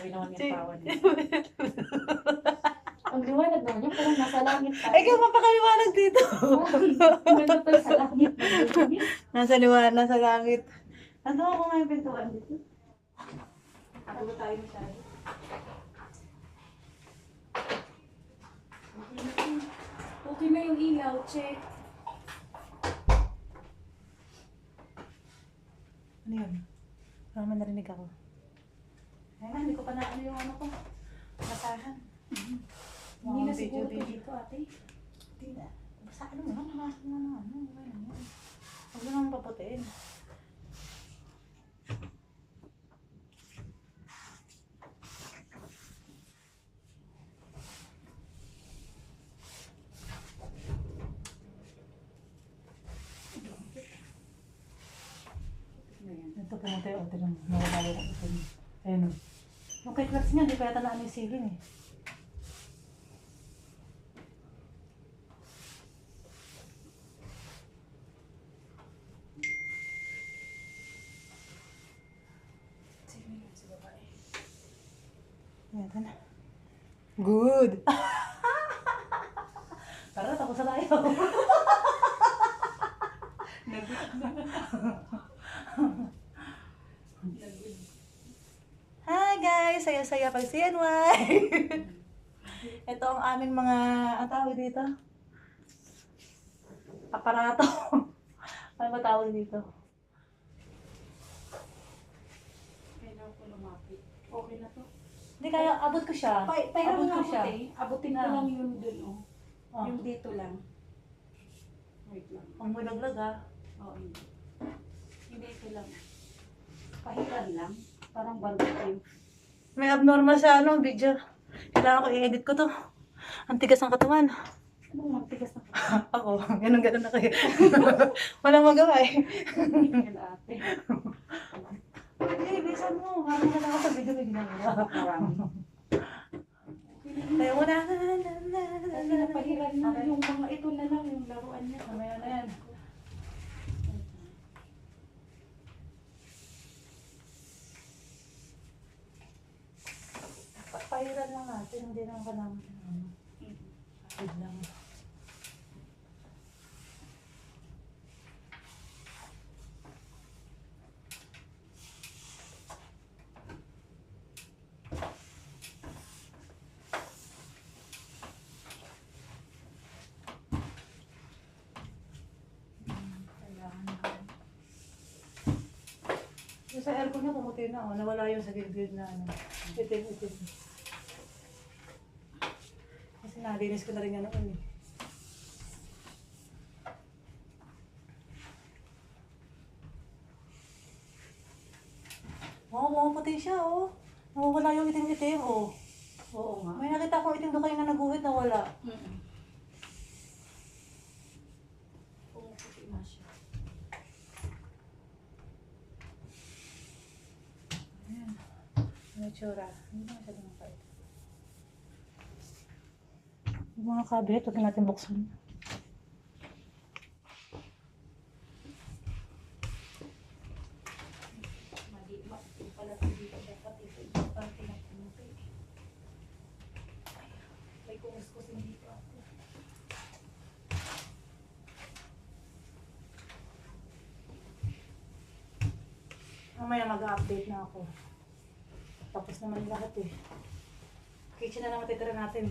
Grabe naman yung tawa niya. Ang liwanag naman niya, parang nasa langit tayo. Ay, kaya mapakaliwanag dito. Ganda pa sa langit. Nasa langit. Ano ako nga yung pintuan dito? Ako ba tayo masyado? Okay na yung ilaw, check. Ano yun? Parang may narinig ako. Ay na, hindi ko pa na ano yung ano ko. Nasahan. Hindi na siguro to dito, ate. Hindi na. Basta ano mo, namasok mo na ano. Okay na yan. Huwag mo naman paputiin. Ito po natin, o ito lang, nakakalo ko ito. Ayun o. Yung kay Clarks niya, hindi pa yata na yung ceiling eh. Sino yun si babae? Ayan, ito na. Good! Tara, tapos na tayo. Hi guys! Saya-saya pag CNY! Ito ang aming mga, ang tawag dito? Aparato. Ano ba tawag dito? Kailangan ko lumapit. Okay na to. Hindi kaya, abot ko siya. Pahiram Abot nga ko ako, siya. Abutin ko Ah. lang yun dun, oh. Oh, Yung dito lang. Wait lang. ang mulaglag ah. Oo, hindi. Hindi ito lang. Pahiran lang. Parang barbecue. May abnormal sa ano, video. Kailangan ko i-edit ko to. Ang tigas ng katawan. Anong magtigas na Ako, ganun na kayo. Walang magawa eh. yan, ate? Eh, bilisan mo. Parang ka na ako sa video may ginagawa. Marami. Tayo mo na. Kasi napahiran na yung mga ito na lang, yung laruan niya. Mamaya na yan. Pahiran lang natin. Hindi naman ka naman. Kapid lang. Yung sa aircon niya, pumuti na. Oh. Nawala yung sa gilid na ano. Itim. Kasi nalinis ko na rin yan noon eh. Oo, pumuputi siya oh. Nawawala yung itim-itim oh. Oo nga. May nakita akong itim doon kayo na naguhit na wala. Pumuputi na siya. Ayan. Ano tsura? Hindi na masyadong mapait. Yung mga cabinet, huwag natin buksan. Mali, yung pala dito dapat ito. Yung parte na pumuti. May kumuskusin dito ako. Mamaya mag-update na ako. Tapos naman lahat eh. Kitchen na lang matitira natin.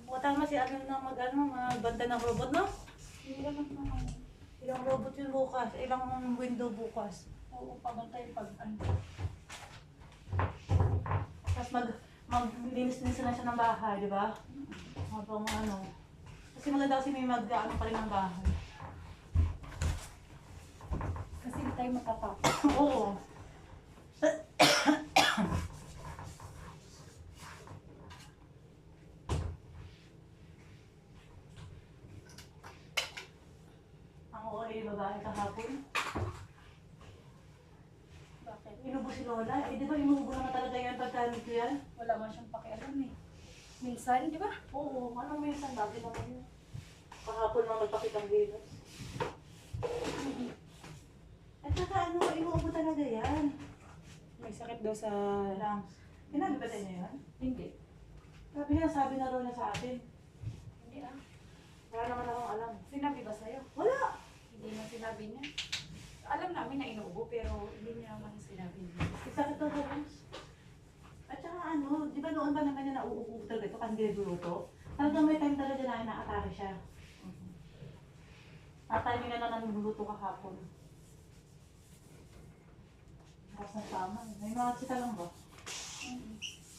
O tama si ano na magbanta ng robot, no? Ilang naman. Ilang robot yun bukas, ilang window bukas. Oo, pagantay pag ano. Tapos maglinis-linis na siya ng bahay, di ba? Habang ano. Kasi maganda kasi may mag-ano pa rin ng bahay. Kasi hindi tayo makapapit. Oo. Ang OA babae kahapon. Bakit? Inubo si Lola. Eh, di ba inubo naman talaga yan pagkamit ko yan? Wala man siyang pakialam eh. Minsan, di ba? Oo, anong minsan lagi naman yun. Kahapon lang nagpakitang gilas. At saka ano, inuubo talaga yan. May sakit daw sa Lungs. Sinabi ba tayo niya yun? Hindi. Sabi na raw niya sa atin. Hindi ah. Wala naman akong alam. Sinabi ba sa'yo? Wala! Hindi na sinabi niya. Alam namin na inuubo pero hindi niya naman sinabi niya. Isakit daw sa lungs. At saka ano, di ba noon ba naman niya nauubo talaga ito kasi niluluto? Talagang may time talaga na inaatake siya. At-time na lang niluluto kahapon. Tapos na tama. May mga sita lang ba?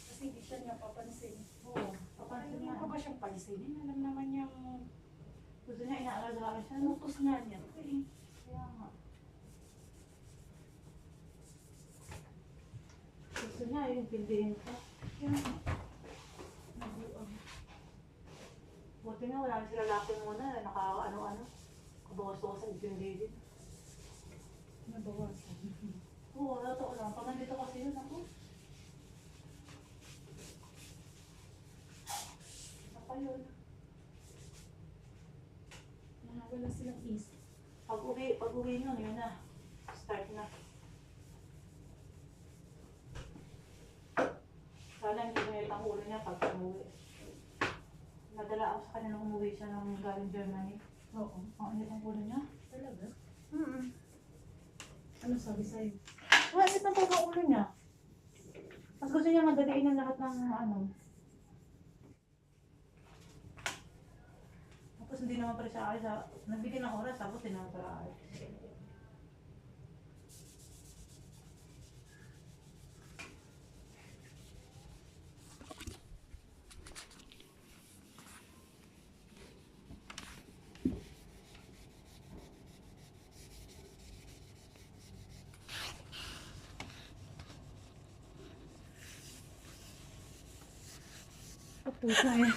Kasi hindi siya napapansin. Oo. Papansin Papansin niya niya. pa ba siyang pansinin? Alam naman niyang Gusto niya inaalagaan siya. utos nga niya. Eh, Kaya nga. Gusto niya yung pindihin ko. kaya nga. Nabuang. Buti nga wala na sila lapin muna. Naka-ano-ano. Kabawas-bawas sa pindihin. Nabawasan. Oo, totoo lang. Pag nandito kasi yun ako. Ako yun. Wala silang isip. Pag-uwi nun, yun na. Start na. Sana hindi may ang ulo niya pag umuwi. Nadala ako sa kanya nung umuwi siya ng galing Germany. Oo. Ang init ang ulo niya. Talaga? Ano sabi sa'yo? Ang init ng ulo niya. Mas gusto niya madaliin ang lahat ng ano. Tapos hindi naman pala siya sa nagbigay ng oras tapos hindi naman pala aayos. Pusa eh.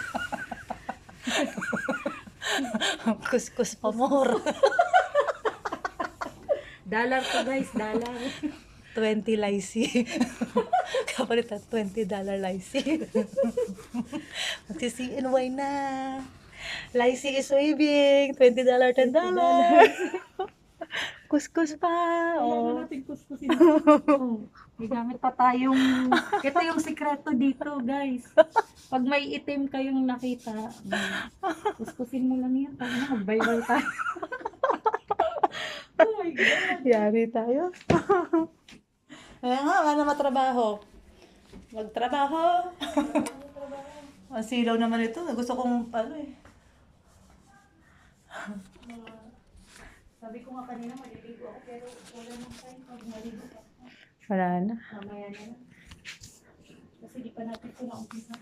Kuskus pa more. Dollar to guys, dollar. 20 lycee. Kapalitan $20 lycee. Magsi-CNY na. Lycee is waving. $20, $10. Kuskus pa. Oh. natin kuskusin. May gamit pa tayong, ito yung sikreto dito guys. Pag may itim kayong nakita, kuskusin mo lang yan. Pag mag-viral tayo. Oh my God. Yari tayo. Kaya nga, wala na matrabaho. Magtrabaho. Ang silaw naman ito. Gusto kong ano eh. Sabi ko nga kanina maliligo ako pero wala nang time pag maligo ako. Wala na. Mamaya na lang. Kasi di pa natin ito na-umpisa.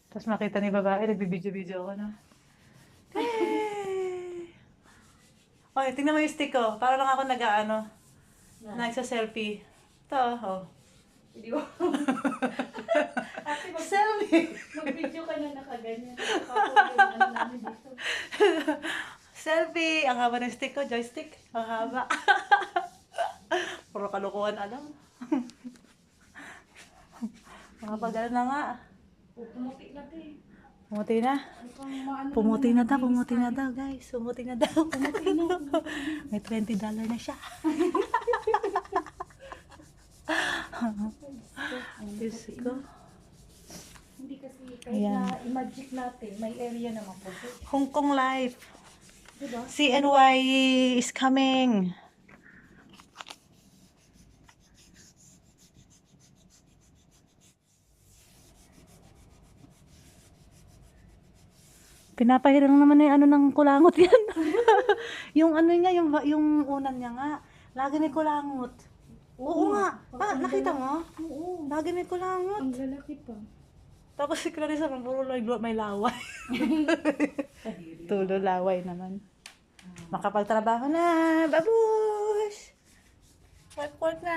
Tapos makita ni babae, nagbibidyo-video ako na. Hey! Okay, tingnan mo yung stick ko. Para lang ako nag-ano. Nagsa-selfie. Ito, oh. Hindi ba? Ate, Selfie! mag-video ka na nakaganyan. Papo yung ano namin dito. Selfie! Ang haba ng stick ko, joystick. Ang haba. Puro kalukuhan alam. Mga pagano na nga. Pumuti na eh. Pumuti na. Pumuti na daw, pumuti na daw, guys. Pumuti na daw, pumuti na. May $20 na siya. Diyos ko. Hindi kasi kahit Ayan. na i-magic natin, may area naman po. Hong Kong life. Diba? CNY is coming. Pinapahirang naman na yung ano ng kulangot yan. Yung ano niya, yung unan niya nga. Lagi may kulangot. Oo nga. Nakita mo? Oo. Lagi may kulangot. Ang lalaki pa. Tapos si Clarissa, puro may laway. Tulo laway naman. Makapagtrabaho na. Babush! Work na.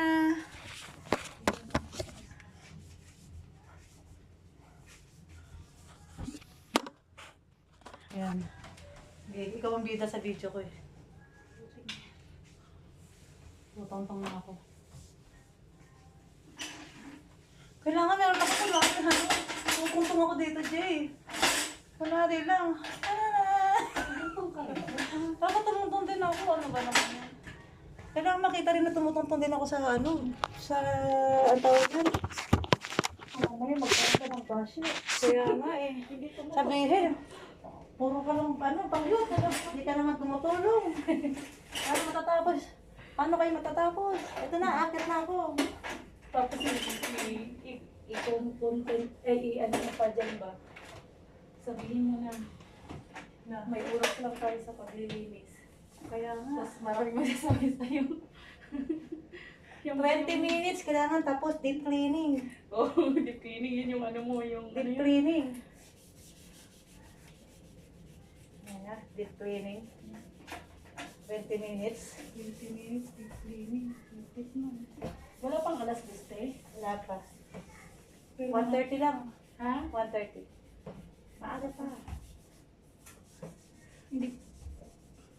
Ayan. Okay, ikaw ang bida sa video ko eh. Tutong-tong na ako. Kailangan meron ako sa lahat. Tutong-tong ako dito, Jay. Kunwari lang. Bakit tumutong din ako? Ano ba naman yan? Kailangan makita rin na tumutungtong din ako sa ano, sa, ang tawag yan. Mamaya magkaroon ka ng basyo. Kaya nga eh. Sabihin, puro ka lang, ano, pangyot, hindi ka naman tumutulong. Ano matatapos? Paano kayo matatapos? Ito na, akit na ako. Tapos i-content, i-ano na pa dyan ba? Sabihin mo na may oras lang tayo sa paglilinis. Kaya nga. Tapos maraming masasabi sa'yo. 20 minutes, kailangan tapos deep cleaning. Oo, deep cleaning yun yung ano mo, yung ano Deep yun. cleaning. Yan na, deep cleaning. 20 minutes. 20 minutes deep cleaning. Deep mo. Wala pang alas 10. Wala pa. Pero 1:30 lang. Ha? 1:30. Maaga pa. Hindi.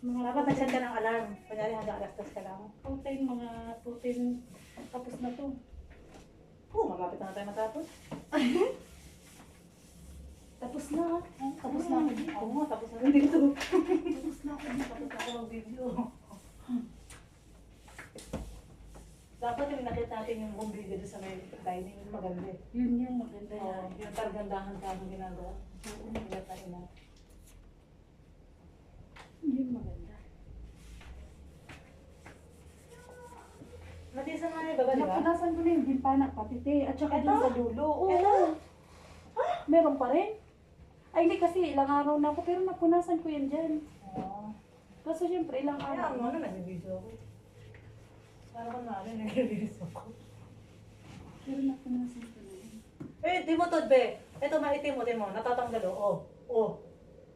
Dapat nag-set ka ng alarm. Kunyari hanggang alas 10 ka lang. 2:10, mga 2:10. Tapos na to. Oo, malapit na tayo matapos. Tapos na. Tapos na ako dito. Oo, tapos na rin dito. Tapos na ako dito. Tapos na ako ng video. Dapat yung nakita natin yung buong video doon sa may dining, maganda eh. Yun yung maganda Oo, yan. yung targandahan ka ng ginagawa. Oo, nilata rin na. Yun maganda. Matisa nga yung baba, di ba? Napunasan ko na yung bimpanak pati te. At saka Ito? dun sa dulo. Oo. Ito? Meron pa rin. Ay hindi kasi ilang araw na ako pero napunasan ko yan dyan. Oo. Kaso syempre ilang Kaya araw. ano, nag-video ako. Para ko na rin, nag-release ako. Pero napunasan ko na yan. Eh, di mo to, be. Ito, maitim mo, di mo. Natatanggal, oh. Oh.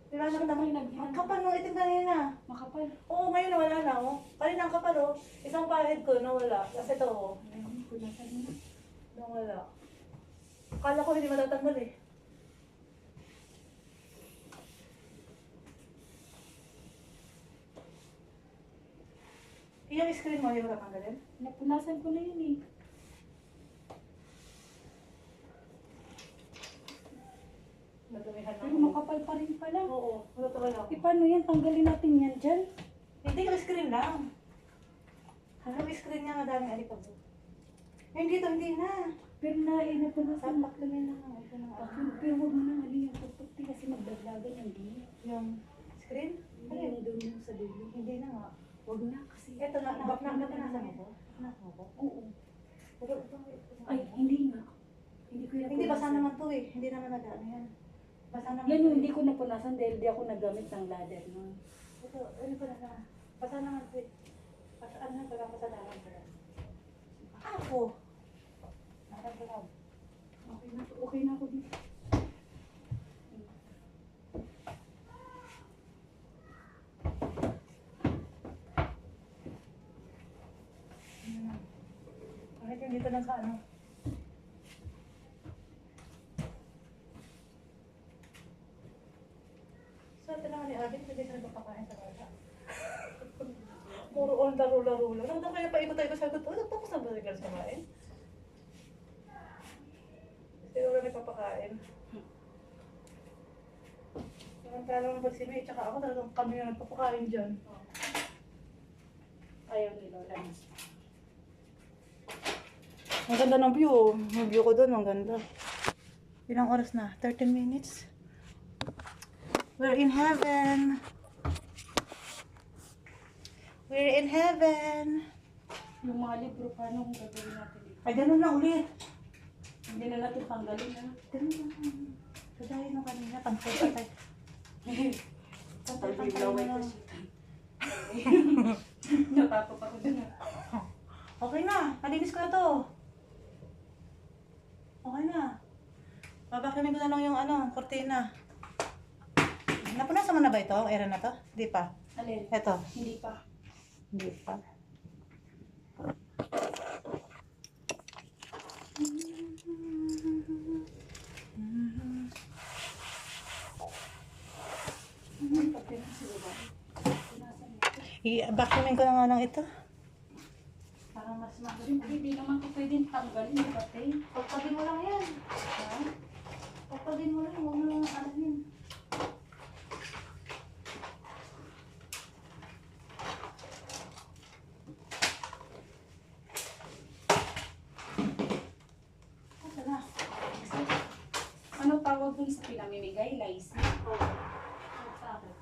Di ba, nakita mo? Ang kapal nung itim kanina. Makapal. Oo, ngayon nawala na, oh. Kanina ang kapal, oh. Isang pahid ko, nawala. Kasi ito, oh. Ayun, punasan na. Nawala. Akala ko hindi matatanggal, eh. Yung screen mo, hindi mo tatanggalin? Napunasan ko na yun eh. Natumihan na Pero ako. makapal pa rin pala. Oo, natuloy ako. Eh paano yan? Tanggalin natin yan dyan. Hindi yung screen lang. Yung screen niya, madaming alikab. Yung dito, hindi na. Pero napunasan. Sapak lang yun na. Ito na nga. Pero huwag mo na ali yung puputi kasi magdaglagan yung dili. Yung screen? Ano yung doon yung sa dulo? Hindi na nga. Huwag na kasi. Ito na, napunasan mo ko? Napunasan mo ko? Oo. Pero ito, Ay, hindi nga. Hindi ko yan Hindi, basa napunasan. naman to eh. Hindi naman nag-ano yan. Basa naman Yan to yung eh. hindi ko napunasan dahil di ako nagamit ng ladder nun. Ito, ano ko na na. Basa naman to eh. Basa, ano na pala, basa naman to. Ako! Nakagulab. Okay na ako dito. Bakit yung dito lang sa ano? Swerte naman ni Abin, hindi siya nagpapakain sa bata. Puro on laro-laro lang. Nandang kaya paikot-ikot sa ko, tapos na ba si Girls kumain? Kasi wala nagpapakain. Samantala naman pag si May, tsaka ako talagang kami yung nagpapakain dyan. Ayaw ni Lola. Ang ganda ng view. Yung view ko doon, ang ganda. Ilang oras na? 13 minutes? We're in heaven. We're in heaven. Yung mga libro, paano kung gagawin natin dito? Ay, ganun na ulit. Hindi na natin tanggalin ha. Ganun na. Kagaya nung kanina, pantay-pantay. Pantay-pantay na lang. Natakot ako dun ha. Okay na, nalinis ko na to. Okay na. Babakimin ko na lang yung ano, kortina. Napunasan mo na ba ito? Ang era na to? Hindi pa. Alin? Ito. Hindi pa. Hindi pa. I-vacuumin ko na nga lang ito. Para mas Siyempre, hindi naman ko pwedeng tanggalin yung batay. Pagpagin mo lang yan. Ha? Pagpagin mo lang, huwag mo lang alamin. dun sa pinamimigay, lice. Oo. Red packet.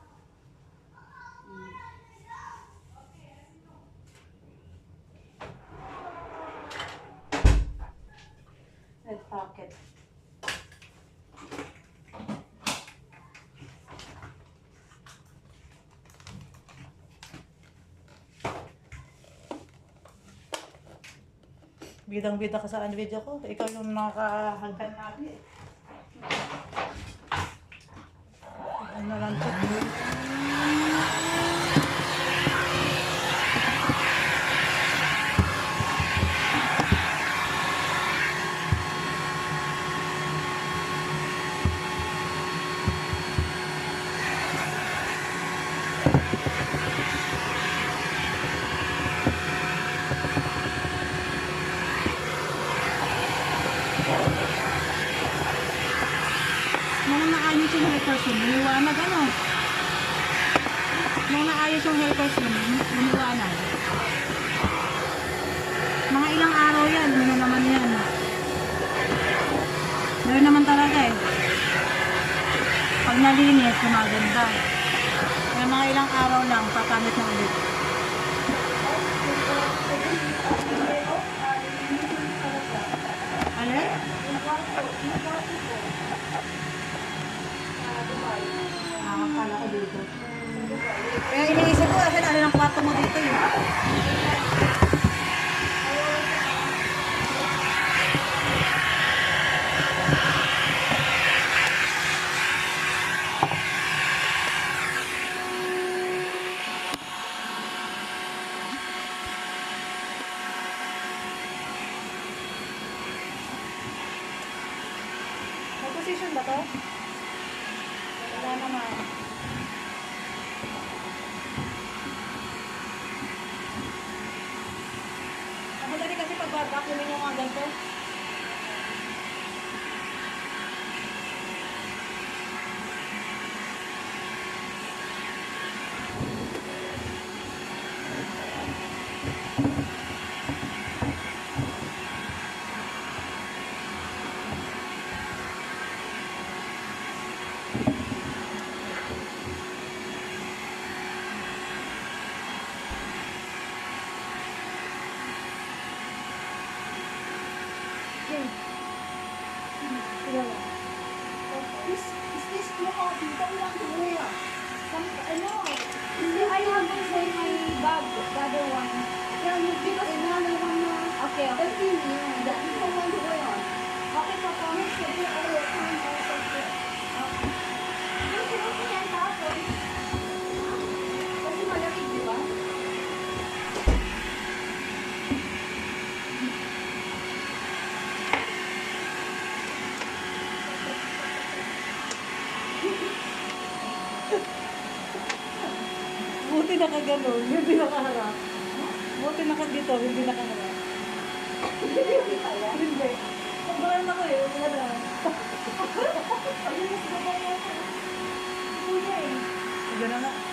Red packet. Bidang-bida ka sa video ko. Ikaw yung nakahagdan natin eh. Ano lang to? Nung naayos yung hair person, lumiwanag ano? Nung naayos yung hair person, lumiwanag. Mga ilang araw yan, ano naman yan. Meron naman talaga eh. Pag nalinis, gumaganda. Kaya mga ilang araw lang, pakamit na ulit. Alin? Nakakala ko dito. Kaya iniisip ko kasi ano ng kwarto mo dito eh. May position ba to? Wala naman. Ang madali kasi pag-vacuumin yung mga ganito. Okay, okay. Buti nakaganon, hindi nakaharap. Buti nakagito, hindi nakaharap. Hindi. Sobrang ako eh, wala na. Ayun, mas ganda yata. Kuya eh. Gano'n na.